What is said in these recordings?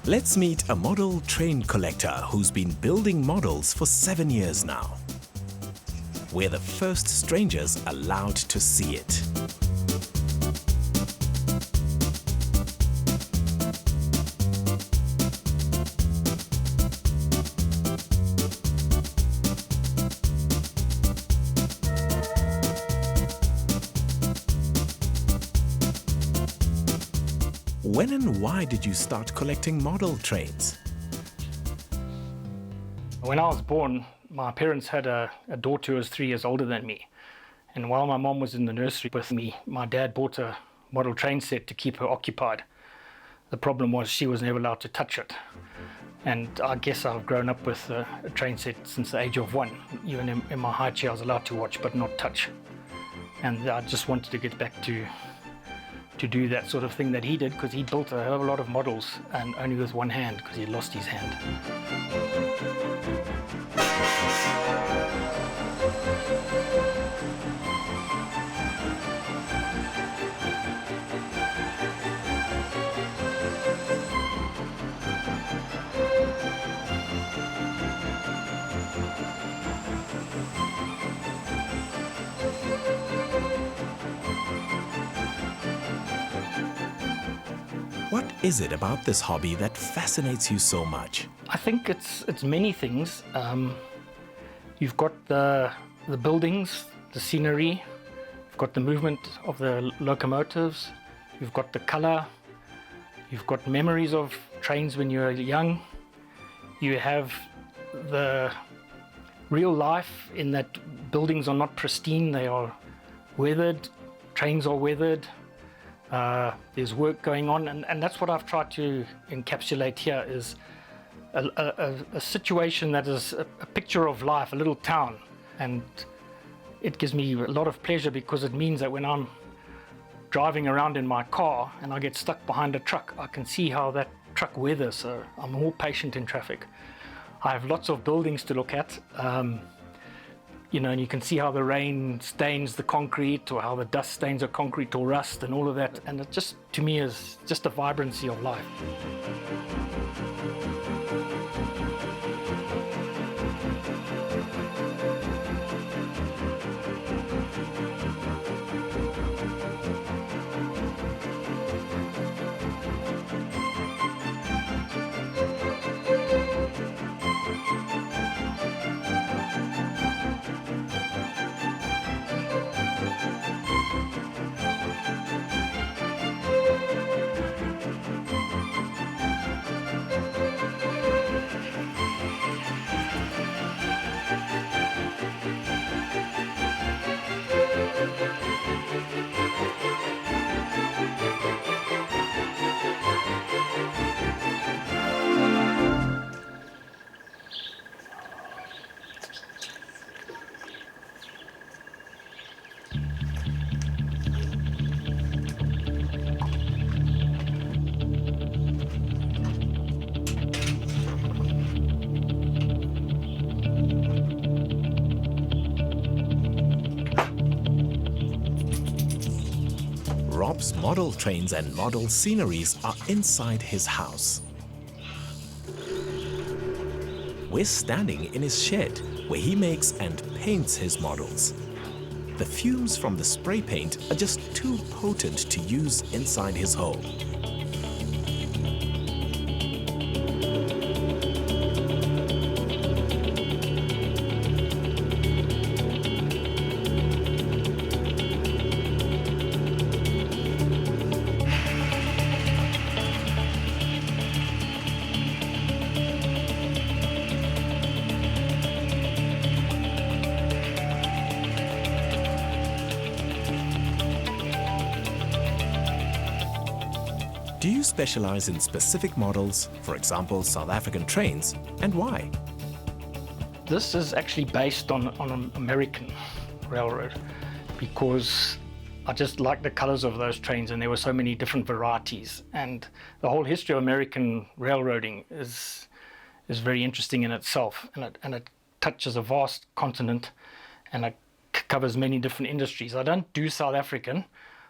Let's meet a model train collector who's been building models for 7 years now. We're the first strangers allowed to see it. When and why did you start collecting model trains? When I was born, my parents had a daughter who was 3 years older than me. And while my mom was in the nursery with me, my dad bought a model train set to keep her occupied. The problem was she was never allowed to touch it. And I guess I've grown up with a train set since the age of 1. Even in my high chair I was allowed to watch but not touch. And I just wanted to get back to do that sort of thing that he did, because he built a hell of a lot of models and only with one hand because he lost his hand. What is it about this hobby that fascinates you so much? I think it's many things. You've got the buildings, the scenery, you've got the movement of the locomotives, you've got the color, you've got memories of trains when you're young, you have the real life in that buildings are not pristine, they are weathered, trains are weathered. There's work going on, and that's what I've tried to encapsulate here, is a situation that is a picture of life, a little town. And it gives me a lot of pleasure because it means that when I'm driving around in my car and I get stuck behind a truck, I can see how that truck weathers, so I'm more patient in traffic. I have lots of buildings to look at. And you can see how the rain stains the concrete, or how the dust stains the concrete, or rust and all of that. And it just, to me, is just a vibrancy of life. Rob's model trains and model sceneries are inside his house. We're standing in his shed, where he makes and paints his models. The fumes from the spray paint are just too potent to use inside his home. Do you specialize in specific models, for example, South African trains, and why? This is actually based on an American railroad, because I just like the colors of those trains, and there were so many different varieties. And the whole history of American railroading is very interesting in itself, and it touches a vast continent, and it covers many different industries. I don't do South African.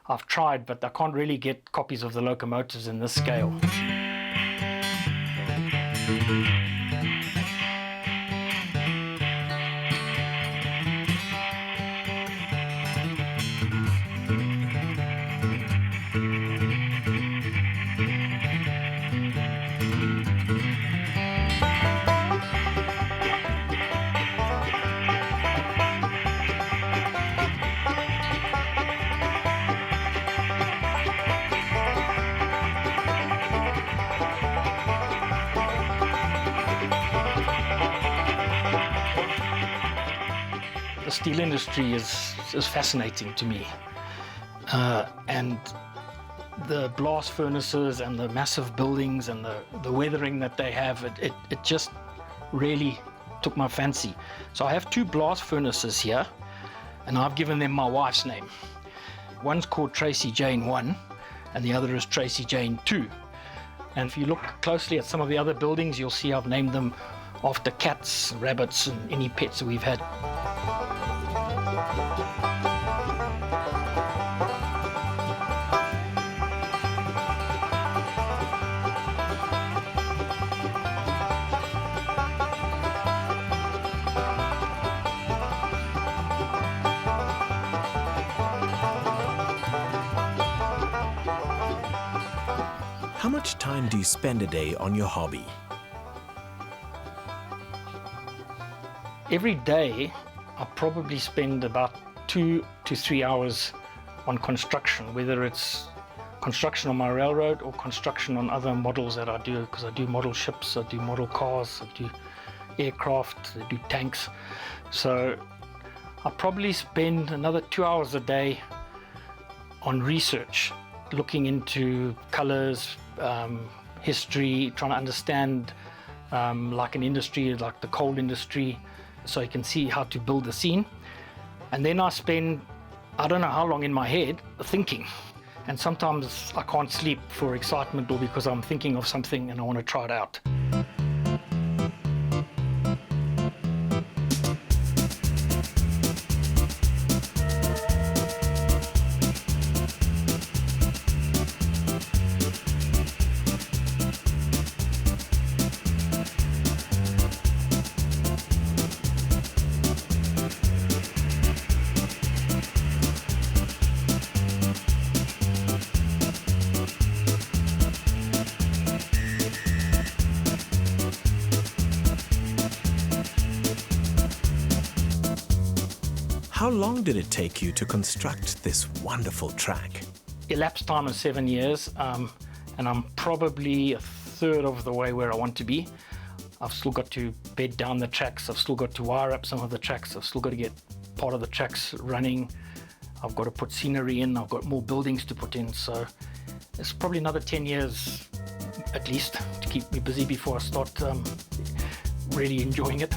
I've tried, but I can't really get copies of the locomotives in this scale. The steel industry is fascinating to me, and the blast furnaces and the massive buildings and the weathering that they have, it just really took my fancy. So I have 2 blast furnaces here, and I've given them my wife's name. One's called Tracy Jane 1 and the other is Tracy Jane 2. And if you look closely at some of the other buildings, you'll see I've named them after cats, rabbits and any pets that we've had. How much time do you spend a day on your hobby? Every day, I probably spend about 2 to 3 hours on construction, whether it's construction on my railroad or construction on other models that I do, because I do model ships, I do model cars, I do aircraft, I do tanks. So I probably spend another 2 hours a day on research, looking into colors, history, trying to understand like an industry like the coal industry, so you can see how to build the scene. And then I spend I don't know how long in my head thinking, and sometimes I can't sleep for excitement or because I'm thinking of something and I want to try it out. How long did it take you to construct this wonderful track? Elapsed time is 7 years, and I'm probably a third of the way where I want to be. I've still got to bed down the tracks, I've still got to wire up some of the tracks, I've still got to get part of the tracks running, I've got to put scenery in, I've got more buildings to put in, so it's probably another 10 years at least to keep me busy before I start really enjoying it.